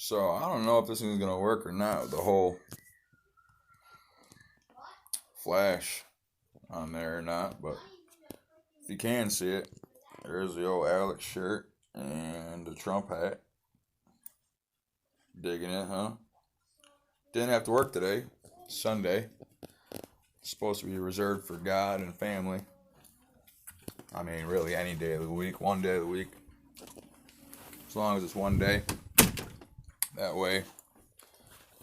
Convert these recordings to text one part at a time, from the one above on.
So I don't know if this thing's gonna work or not. The whole flash on there or not, but if you can see it, there's the old Alex shirt and the Trump hat. Digging it, huh? Didn't have to work today. Sunday. It's supposed to be reserved for God and family. I mean, really, any day of the week, one day of the week. As long as it's one day. That way,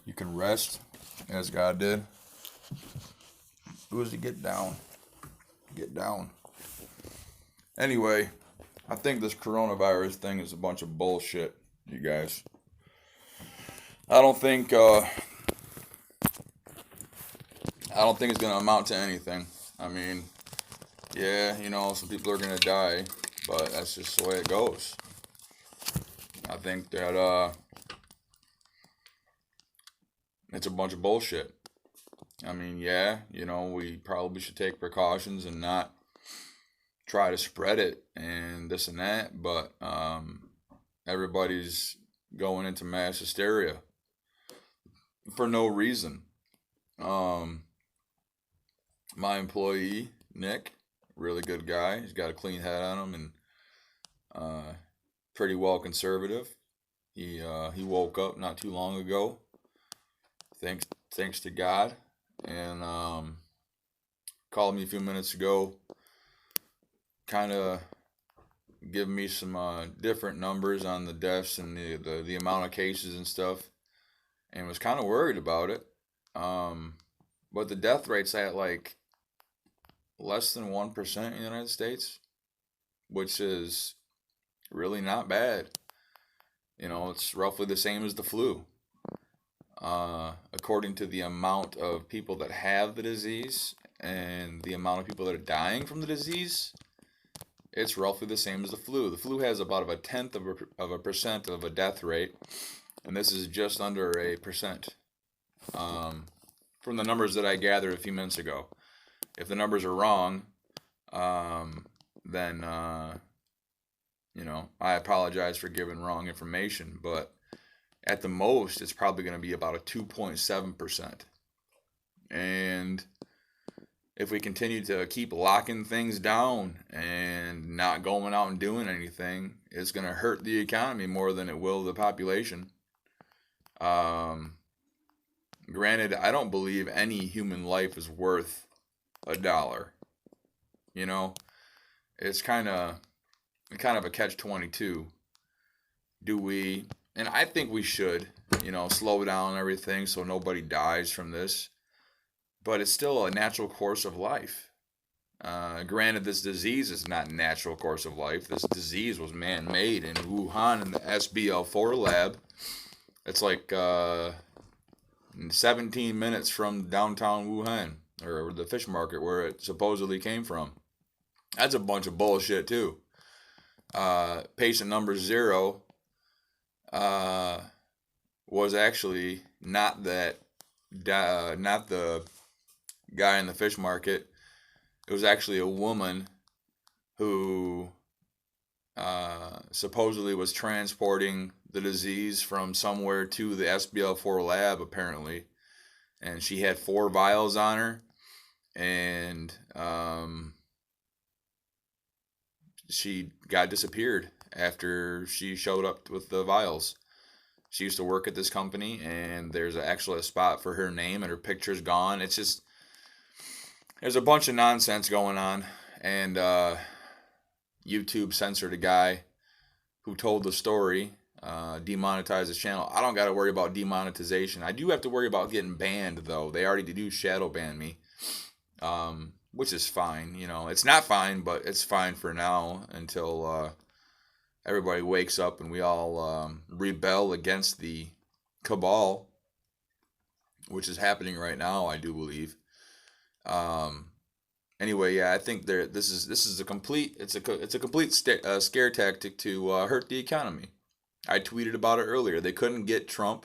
you can rest as God did. Who is to get down? Get down. Anyway, I think this coronavirus thing is a bunch of bullshit, you guys. I don't think it's gonna amount to anything. I mean, yeah, some people are gonna die, but that's just the way it goes. I think that it's a bunch of bullshit. I mean, yeah, we probably should take precautions and not try to spread it and this and that, but everybody's going into mass hysteria for no reason. Um, my employee, Nick, really good guy. He's got a clean head on him and uh, pretty well conservative. He woke up not too long ago, thanks to God, and called me a few minutes ago, kind of give me some different numbers on the deaths and the amount of cases and stuff, and was kind of worried about it. Um, but the death rate's at like less than 1% in the United States, which is really not bad. It's roughly the same as the flu. According to the amount of people that have the disease and the amount of people that are dying from the disease, it's roughly the same as the flu. The flu has about a tenth of a percent of a death rate, and this is just under a percent. From the numbers that I gathered a few minutes ago. If the numbers are wrong, then I apologize for giving wrong information, but at the most, it's probably going to be about a 2.7%. And if we continue to keep locking things down and not going out and doing anything, it's going to hurt the economy more than it will the population. Granted, I don't believe any human life is worth $1. You know, it's kind of a catch-22. Do we? And I think we should, slow down everything so nobody dies from this. But it's still a natural course of life. Granted, this disease is not a natural course of life. This disease was man-made in Wuhan in the SBL4 lab. It's like 17 minutes from downtown Wuhan, or the fish market where it supposedly came from. That's a bunch of bullshit, too. Patient number 0 was actually not not the guy in the fish market. It was actually a woman who supposedly was transporting the disease from somewhere to the SBL4 lab, apparently. And she had 4 vials on her. And she got disappeared after she showed up with the vials. She used to work at this company, and there's actually a spot for her name, and her picture's gone. It's just, there's a bunch of nonsense going on, and YouTube censored a guy who told the story, demonetized his channel. I don't got to worry about demonetization. I do have to worry about getting banned, though. They already do shadow ban me, which is fine. It's not fine, but it's fine for now until everybody wakes up and we all rebel against the cabal, which is happening right now, I do believe. Anyway, yeah, I think this is a complete scare tactic to hurt the economy. I tweeted about it earlier. They couldn't get Trump.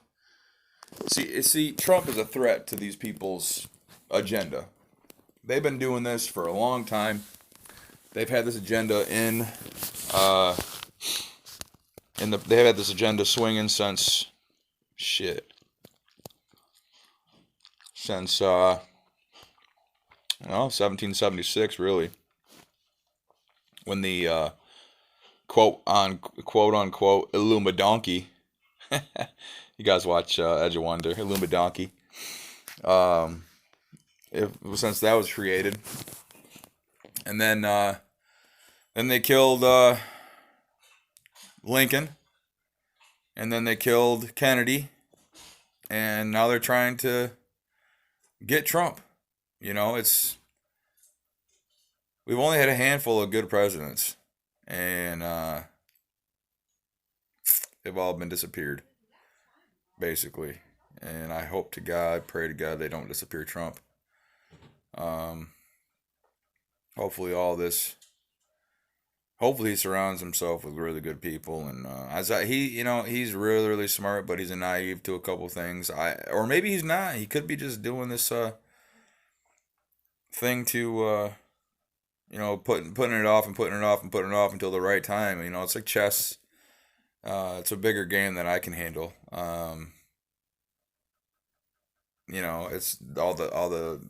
See, Trump is a threat to these people's agenda. They've been doing this for a long time. They've had this agenda they've had this agenda swinging since shit, since 1776 really, when the quote unquote Illumidonkey. You guys watch Edge of Wonder, Illumidonkey. Um, since that was created, and then they killed Lincoln, and then they killed Kennedy, and now they're trying to get Trump. You know, it's we've only had a handful of good presidents, and they've all been disappeared, basically. And I hope to God, pray to God, they don't disappear Trump. Um, hopefully, hopefully he surrounds himself with really good people, and he's really really smart, but he's a naive to a couple things. Or maybe he's not. He could be just doing this thing to putting it off and putting it off and putting it off until the right time. You know, it's like chess. It's a bigger game than I can handle. It's all the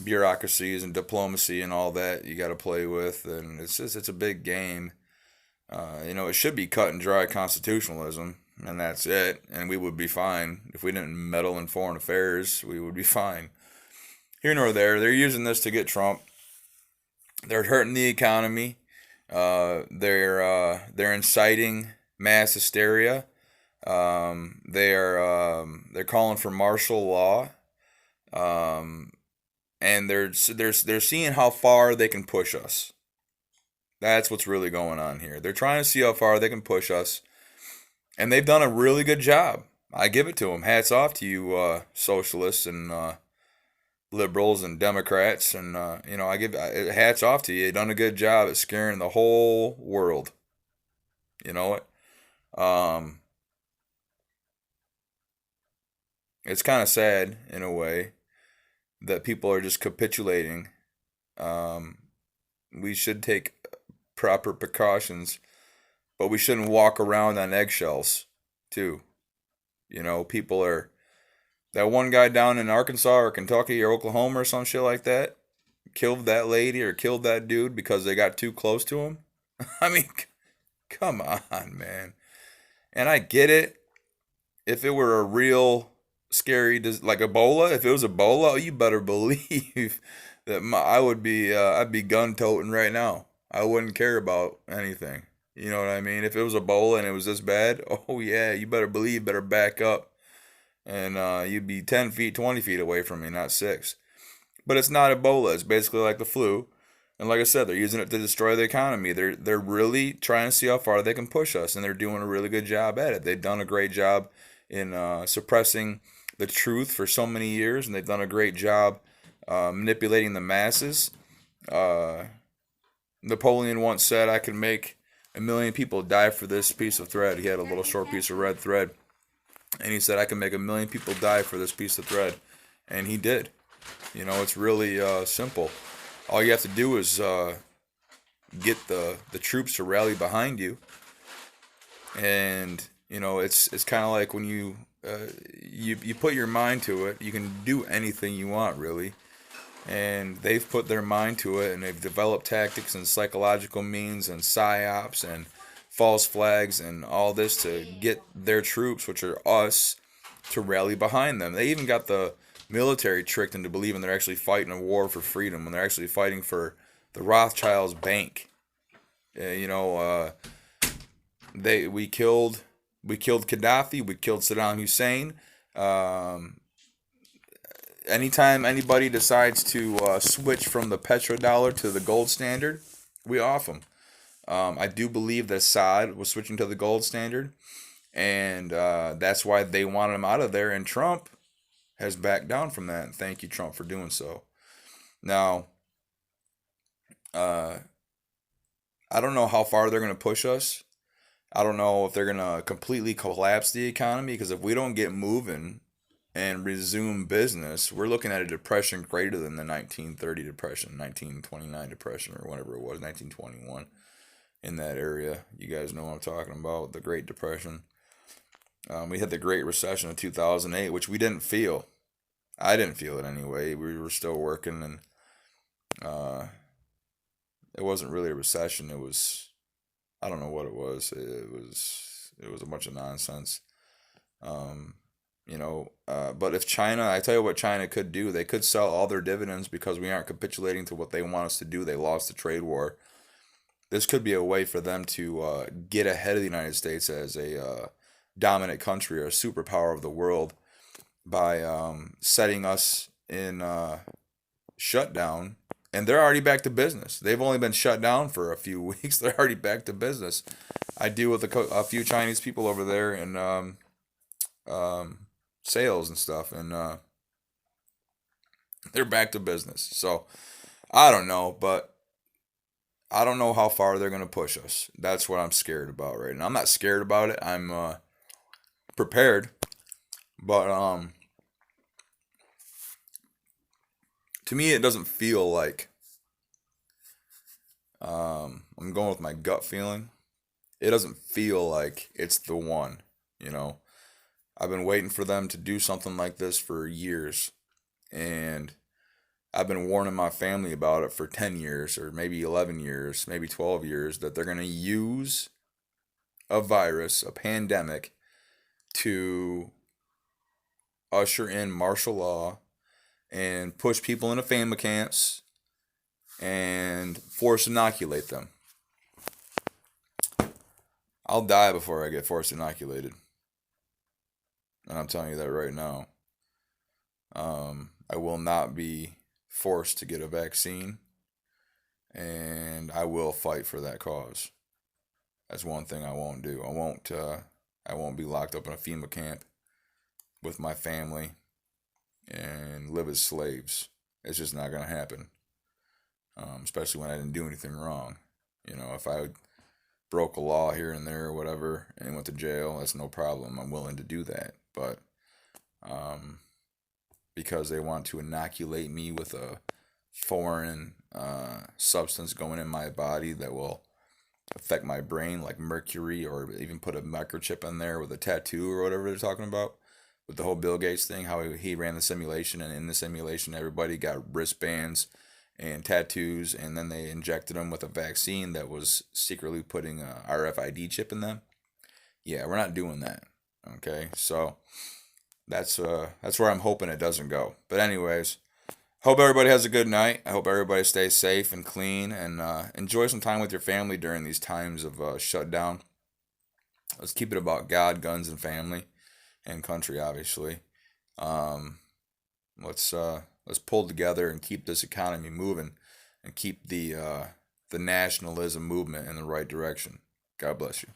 bureaucracies and diplomacy and all that you got to play with, and it's a big game. It should be cut and dry constitutionalism, and that's it, and we would be fine if we didn't meddle in foreign affairs. We would be fine. Here nor there, they're using this to get Trump. They're hurting the economy. They're inciting mass hysteria. They're calling for martial law. And they're seeing how far they can push us. That's what's really going on here. They're trying to see how far they can push us, and they've done a really good job. I give it to them. Hats off to you, socialists and liberals and Democrats, and I give hats off to you. You've done a good job at scaring the whole world. You know it. It's kind of sad in a way that people are just capitulating. Um, we should take proper precautions, but we shouldn't walk around on eggshells, too. People are. That one guy down in Arkansas or Kentucky or Oklahoma or some shit like that killed that lady or killed that dude because they got too close to him. I mean, come on, man. And I get it. If it were a real scary, like Ebola, if it was Ebola, you better believe that I'd be gun toting right now. I wouldn't care about anything. You know what I mean? If it was Ebola and it was this bad, oh yeah, you better believe, better back up. And you'd be 10 feet, 20 feet away from me, not 6. But it's not Ebola. It's basically like the flu. And like I said, they're using it to destroy the economy. They're really trying to see how far they can push us, and they're doing a really good job at it. They've done a great job in suppressing the truth for so many years, and they've done a great job manipulating the masses. Uh, Napoleon once said, "I can make 1 million people die for this piece of thread." He had a little short piece of red thread, and he said, "I can make 1 million people die for this piece of thread," and he did. It's really simple. All you have to do is get the troops to rally behind you, and it's kind of like when you put your mind to it, you can do anything you want, really. And they've put their mind to it, and they've developed tactics and psychological means and psyops and false flags and all this to get their troops, which are us, to rally behind them. They even got the military tricked into believing they're actually fighting a war for freedom when they're actually fighting for the Rothschilds' bank. We killed Gaddafi, we killed Saddam Hussein. Anytime anybody decides to switch from the petrodollar to the gold standard, we off them. I do believe that Assad was switching to the gold standard, and that's why they wanted him out of there. And Trump has backed down from that. And thank you, Trump, for doing so. Now, I don't know how far they're going to push us. I don't know if they're going to completely collapse the economy, because if we don't get moving and resume business, we're looking at a depression greater than the 1930 depression, 1929 depression, or whatever it was, 1921, in that area. You guys know what I'm talking about, the Great Depression. We had the Great Recession of 2008, which we didn't feel. I didn't feel it anyway. We were still working, and uh, it wasn't really a recession. It was, I don't know what it was. It was a bunch of nonsense. Um, but if China, I tell you what China could do, they could sell all their dividends because we aren't capitulating to what they want us to do. They lost the trade war. This could be a way for them to get ahead of the United States as a dominant country or a superpower of the world by setting us in shutdown. And they're already back to business. They've only been shut down for a few weeks. They're already back to business. I deal with a few Chinese people over there in um, sales and stuff, and they're back to business. So I don't know, but I don't know how far they're gonna push us. That's what I'm scared about right now. I'm not scared about it. I'm prepared, but to me, it doesn't feel like I'm going with my gut feeling. It doesn't feel like it's the one. You know, I've been waiting for them to do something like this for years, and I've been warning my family about it for 10 years or maybe 11 years, maybe 12 years that they're going to use a virus, a pandemic, to usher in martial law and push people into FEMA camps and force inoculate them. I'll die before I get force inoculated. And I'm telling you that right now. I will not be forced to get a vaccine, and I will fight for that cause. That's one thing I won't do. I won't be locked up in a FEMA camp with my family and live as slaves. It's just not gonna happen. Especially when I didn't do anything wrong. If I broke a law here and there or whatever and went to jail, that's no problem. I'm willing to do that. But um, because they want to inoculate me with a foreign substance going in my body that will affect my brain, like mercury, or even put a microchip in there with a tattoo or whatever they're talking about. With the whole Bill Gates thing, how he ran the simulation, and in the simulation, everybody got wristbands and tattoos, and then they injected them with a vaccine that was secretly putting a RFID chip in them. Yeah, we're not doing that. Okay, so that's where I'm hoping it doesn't go. But anyways, hope everybody has a good night. I hope everybody stays safe and clean, and enjoy some time with your family during these times of shutdown. Let's keep it about God, guns, and family, and country, obviously. Um, let's pull together and keep this economy moving, and keep the nationalism movement in the right direction. God bless you.